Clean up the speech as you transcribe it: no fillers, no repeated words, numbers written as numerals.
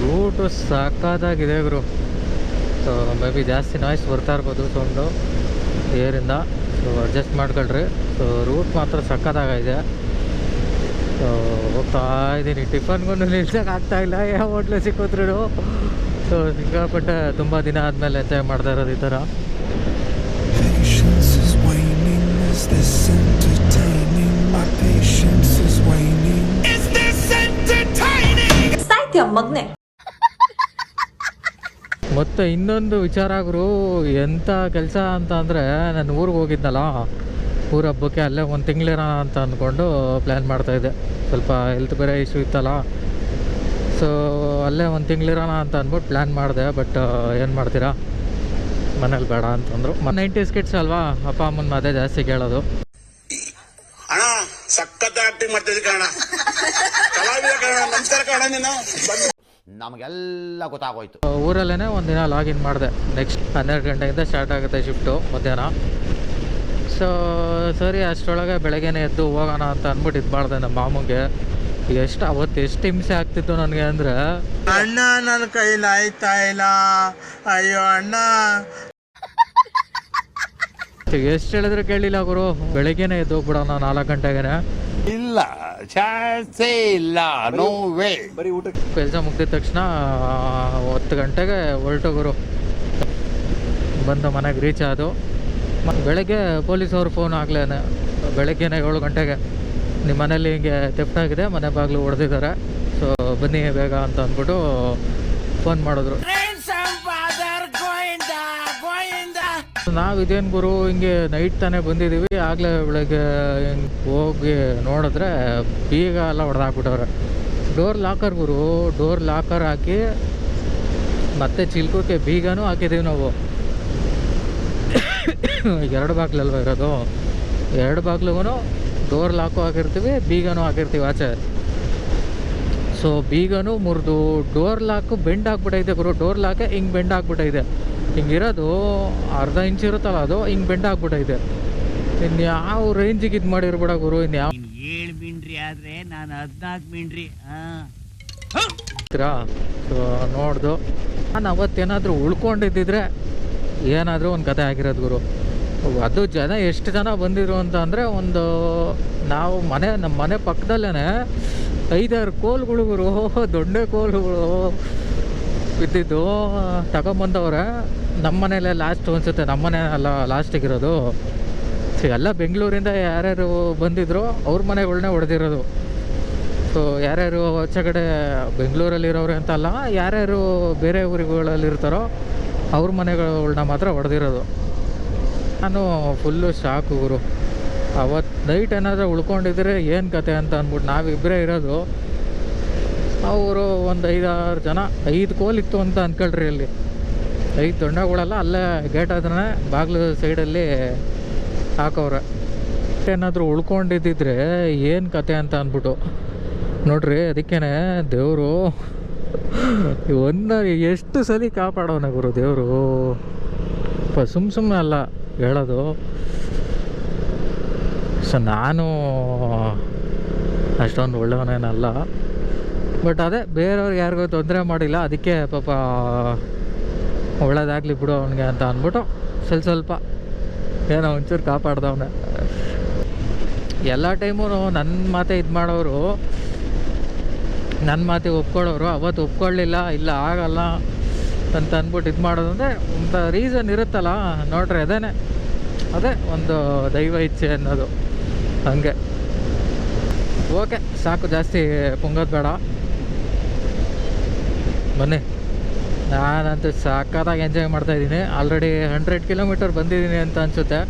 Route ಸಕ್ಕತ್ತಾಗಿದೆ ಗುರು. So may be ಜಾಸ್ತಿ noise ಬರ್ತಾ ಇರ್ಬೋದು ಸೌಂಡು ಏರಿಂದ, ಸೊ ಅಡ್ಜಸ್ಟ್ ಮಾಡ್ಕೊಳ್ರಿ. ಸೊ ರೂಟ್ ಮಾತ್ರ ಸಕ್ಕತ್ತಾಗಿದೆ. ಸೊ ಹೋಗ್ತಾ ಇದ್ದೀನಿ, ಟಿಫನ್ಗೂ ನಿಲ್ಸೋಕೆ ಆಗ್ತಾಯಿಲ್ಲ, ಯಾವ ಹೋಟ್ಲು ಸಿಕ್ಕಿದ್ರು. ಸೊ ಸಿಕ್ಕಾಪಟ್ಟೆ ತುಂಬ ದಿನ ಆದಮೇಲೆ ಎಂಜಾಯ್ ಮಾಡ್ತಾ ಇರೋದು ಈ ಥರ. ಮಗ್ನೆ ಮತ್ತು ಇನ್ನೊಂದು ವಿಚಾರ ಗುರು, ಎಂಥ ಕೆಲಸ ಅಂತ ಅಂದರೆ, ನಾನು ಊರಿಗೆ ಹೋಗಿದ್ದಲ್ಲ, ಊರ ಹಬ್ಬಕ್ಕೆ ಅಲ್ಲೇ ಒಂದು ತಿಂಗಳಿರೋಣ ಅಂತ ಅಂದ್ಕೊಂಡು ಪ್ಲ್ಯಾನ್ ಮಾಡ್ತಾಯಿದ್ದೆ. ಸ್ವಲ್ಪ ಹೆಲ್ತ್ ಬೇರೆ ಇಶ್ಯೂ ಇತ್ತಲ್ಲ, ಸೊ ಅಲ್ಲೇ ಒಂದು ತಿಂಗಳಿರೋಣ ಅಂತ ಅಂದ್ಬಿಟ್ಟು ಪ್ಲ್ಯಾನ್ ಮಾಡಿದೆ. ಬಟ್ ಏನು ಮಾಡ್ತೀರಾ, ಮನೇಲಿ ಬೇಡ ಅಂತಂದರು. 90s ಕಿಡ್ಸ್ ಅಲ್ವಾ, ಅಪ್ಪ ಅಮ್ಮನ ಮಾತೆ ಜಾಸ್ತಿ ಕೇಳೋದು. ಅಣ್ಣ ಸಖತ್ ಆಕ್ಟಿಂಗ್ ಮಾಡ್ತಿದ್ದೆ ಕಣ, ಕಲಾವಿದ ಕಣ, ನಮಸ್ಕಾರ ಕಣ ನೀನು. ನಮಗೆಲ್ಲ ಗೊತ್ತಾಗೋಯ್ತು. ಊರಲ್ಲೇ ಒಂದಿನ ಲಾಗಿನ್ ಮಾಡಿದೆ. ನೆಕ್ಸ್ಟ್ 12 ಗಂಟೆಯಿಂದ ಸ್ಟಾರ್ಟ್ ಆಗುತ್ತೆ ಶಿಫ್ಟು ಮಧ್ಯಾಹ್ನ. ಸೊ ಸರಿ, ಅಷ್ಟರೊಳಗೆ ಬೆಳಗ್ಗೆನೇ ಎದ್ದು ಹೋಗೋಣ ಅಂತ ಅಂದ್ಬಿಟ್ಟು ಇದು ಮಾಡಿದೆ. ನಮ್ಮ ಮಾಮಗೆ ಅವತ್ತು ಹಿಂಸೆ ಆಗ್ತಿತ್ತು ನನಗೆ ಅಂದರೆ, ಅಣ್ಣ ನನ್ನ ಕೈಲಿ ಆಯ್ತಾ ಇಲ್ಲ, ಅಯ್ಯೋ ಅಣ್ಣ. ಎಷ್ಟು ಹೇಳಿದ್ರೆ ಕೇಳಿಲ್ಲ ಗುರು. ಬೆಳಗ್ಗೆನೇ ಎದ್ದು ಹೋಗ್ಬಿಡೋಣ 4 ಗಂಟೆಗೆ. ಇಲ್ಲ, ಚಾನ್ಸೇ ಇಲ್ಲ, ನೋ ವೇ. ಬರೀ ಊಟ ಕೆಲಸ ಮುಗಿದ ತಕ್ಷಣ 10 ಗಂಟೆಗೆ ಹೊರಟು ಗುರು. ಬಂದು ಮನೆಗೆ ರೀಚ್ ಆದು. ಬೆಳಗ್ಗೆ ಪೊಲೀಸವ್ರು ಫೋನ್ ಆಗ್ಲೇನೆ, ಬೆಳಗ್ಗೆನೇ 7 ಗಂಟೆಗೆ ನಿಮ್ಮ ಮನೇಲಿ ಹಿಂಗೆ ಥೆಫ್ಟ್ ಆಗಿದೆ, ಮನೆ ಬಾಗಿಲು ಹೊಡೆದಿದ್ದಾರೆ, ಸೊ ಬನ್ನಿ ಬೇಗ ಅಂತ ಅಂದ್ಬಿಟ್ಟು ಫೋನ್ ಮಾಡಿದ್ರು. ನಾವು ಇದೇನು ಗುರು, ಹಿಂಗೆ ನೈಟ್ ತಾನೇ ಬಂದಿದ್ದೀವಿ, ಆಗಲೇ ಬೆಳಗ್ಗೆ ಹಿಂಗೆ ಹೋಗಿ ನೋಡಿದ್ರೆ ಬೀಗ ಎಲ್ಲ ಹೊಡೆದಾಕ್ಬಿಟ್ಟವ್ರೆ. ಡೋರ್ ಲಾಕರ್ ಗುರು, ಡೋರ್ ಲಾಕರ್ ಹಾಕಿ ಮತ್ತೆ ಚಿಲ್ಕೋಕ್ಕೆ ಬೀಗನೂ ಹಾಕಿದ್ದೀವಿ ನಾವು. 2 ಬಾಗ್ಲಲ್ವ ಇರೋದು, 2 ಬಾಗ್ಲಿಗೂ ಡೋರ್ ಲಾಕು ಹಾಕಿರ್ತೀವಿ, ಬೀಗನೂ ಹಾಕಿರ್ತೀವಿ ಆಚೆ. ಸೊ ಬೀಗನೂ ಮುರಿದು ಡೋರ್ ಲಾಕು ಬೆಂಡ್ ಆಗ್ಬಿಟ್ಟೈತೆ ಗುರು. ಡೋರ್ ಲಾಕೆ ಹಿಂಗೆ ಬೆಂಡ್ ಆಗ್ಬಿಟ್ಟೈತೆ. ಹಿಂಗಿರೋದು ಅರ್ಧ ಇಂಚ್ ಇರುತ್ತಲ್ಲ, ಅದು ಹಿಂಗೆ ಬೆಂಡ್ ಆಗ್ಬಿಟ್ಟೈತೆ. ಇನ್ಯಾವ ರೇಂಜಿಗೆ ಇದು ಮಾಡಿರ್ಬೇಡ ಗುರು. ಇನ್ಯಾವ 7 ಮಿಂಡ್ರಿ ಆದರೆ ನಾನು 14 ಮಿಂಡ್ರಿ. ಸೊ ನೋಡ್ದು, ನಾನು ಅವತ್ತೇನಾದರೂ ಉಳ್ಕೊಂಡಿದ್ದಿದ್ರೆ ಏನಾದರೂ ಒಂದು ಕತೆ ಆಗಿರೋದು ಗುರು. ಅದು ಜನ ಎಷ್ಟು ಜನ ಬಂದಿರು ಅಂತ ಅಂದರೆ, ಒಂದು ನಾವು ನಮ್ಮ ಮನೆ ಪಕ್ಕದಲ್ಲೇ 5-6 ಕೋಲ್ಗಳು ಗುರು, ದೊಡ್ಡ ಕೋಲ್ಗಳು ಬಿದ್ದಿದ್ದು ತಗೊಂಬಂದವ್ರೆ. ನಮ್ಮ ಮನೇಲೆ ಲಾಸ್ಟ್ ಅನಿಸುತ್ತೆ, ನಮ್ಮ ಮನೆ ಅಲ್ಲ ಲಾಸ್ಟಿಗಿರೋದು. ಸೊ ಎಲ್ಲ ಬೆಂಗಳೂರಿಂದ ಯಾರ್ಯಾರು ಬಂದಿದ್ರು ಅವ್ರ ಮನೆಗಳ್ನೇ ಹೊಡೆದಿರೋದು. ಸೊ ಯಾರ್ಯಾರು ಆಚೆ ಕಡೆ ಬೆಂಗಳೂರಲ್ಲಿರೋರು ಅಂತಲ್ಲ, ಯಾರ್ಯಾರು ಬೇರೆ ಊರುಗಳಲ್ಲಿರ್ತಾರೋ ಅವ್ರ ಮನೆಗಳನ್ನ ಮಾತ್ರ ಹೊಡೆದಿರೋದು. ನಾನು ಫುಲ್ಲು ಶಾಕು ಗುರು. ಅವತ್ತು ನೈಟ್ ಏನಾದರೂ ಉಳ್ಕೊಂಡಿದ್ರೆ ಏನು ಕತೆ ಅಂತ ಅಂದ್ಬಿಟ್ಟು, ನಾವಿಬ್ಬರೇ ಇರೋದು. ಅವರು ಒಂದು 5-6 ಜನ, 5 ಕೋಲಿತ್ತು ಅಂತ ಅಂದ್ಕೊಳ್ರಿ. ಅಲ್ಲಿ 5 ದೊಣ್ಣೆಗಳೆಲ್ಲ ಅಲ್ಲೇ ಗೇಟ್ ಹತ್ರನೇ ಬಾಗಿಲು ಸೈಡಲ್ಲಿ ಹಾಕವ್ರೆ. ಏನಾದರೂ ಉಳ್ಕೊಂಡಿದ್ದಿದ್ರೆ ಏನು ಕತೆ ಅಂತ ಅಂದ್ಬಿಟ್ಟು ನೋಡ್ರಿ. ಅದಕ್ಕೇ ದೇವರು ಎಷ್ಟು ಸಲ ಕಾಪಾಡೋಣ ಗುರು ದೇವರು. ಸುಮ್ಮನೆ ಅಲ್ಲ ಹೇಳೋದು. ಸೊ ನಾನು ಅಷ್ಟೊಂದು ಒಳ್ಳೆಯವನೇನಲ್ಲ, ಬಟ್ ಅದೇ ಬೇರೆಯವ್ರಿಗೆ ಯಾರಿಗೂ ತೊಂದರೆ ಮಾಡಿಲ್ಲ. ಅದಕ್ಕೆ ಪಾಪ ಒಳ್ಳೇದಾಗಲಿ ಬಿಡು ಅವನಿಗೆ ಅಂತ ಅಂದ್ಬಿಟ್ಟು ಸ್ವಲ್ಪ ಏನೋ ಒಂಚೂರು ಕಾಪಾಡ್ದವನೆ. ಎಲ್ಲ ಟೈಮು ನನ್ನ ಮಾತೆ ಇದು ಮಾಡೋರು, ನನ್ನ ಮಾತಿಗೆ ಒಪ್ಕೊಳ್ಳೋರು. ಅವತ್ತು ಒಪ್ಕೊಳ್ಳಿಲ್ಲ, ಇಲ್ಲ ಆಗಲ್ಲ ಅಂತ ಅಂದ್ಬಿಟ್ಟು ಇದು ಮಾಡೋದು ಅಂದರೆ ಒಂದು ರೀಸನ್ ಇರುತ್ತಲ್ಲ ನೋಡ್ರಿ. ಅದೇ ಒಂದು ದೈವ ಇಚ್ಛೆ ಅನ್ನೋದು. ಹಂಗೆ ಓಕೆ, ಸಾಕು, ಜಾಸ್ತಿ ಪುಂಗೋದು ಬೇಡ. ಬನ್ನಿ, ನಾನಂತೂ ಸಕ್ಕತ್ತಾಗಿ ಎಂಜಾಯ್ ಮಾಡ್ತಾಯಿದ್ದೀನಿ. ಆಲ್ರೆಡಿ 100 ಕಿಲೋಮೀಟರ್ ಬಂದಿದ್ದೀನಿ ಅಂತ ಅನಿಸುತ್ತೆ.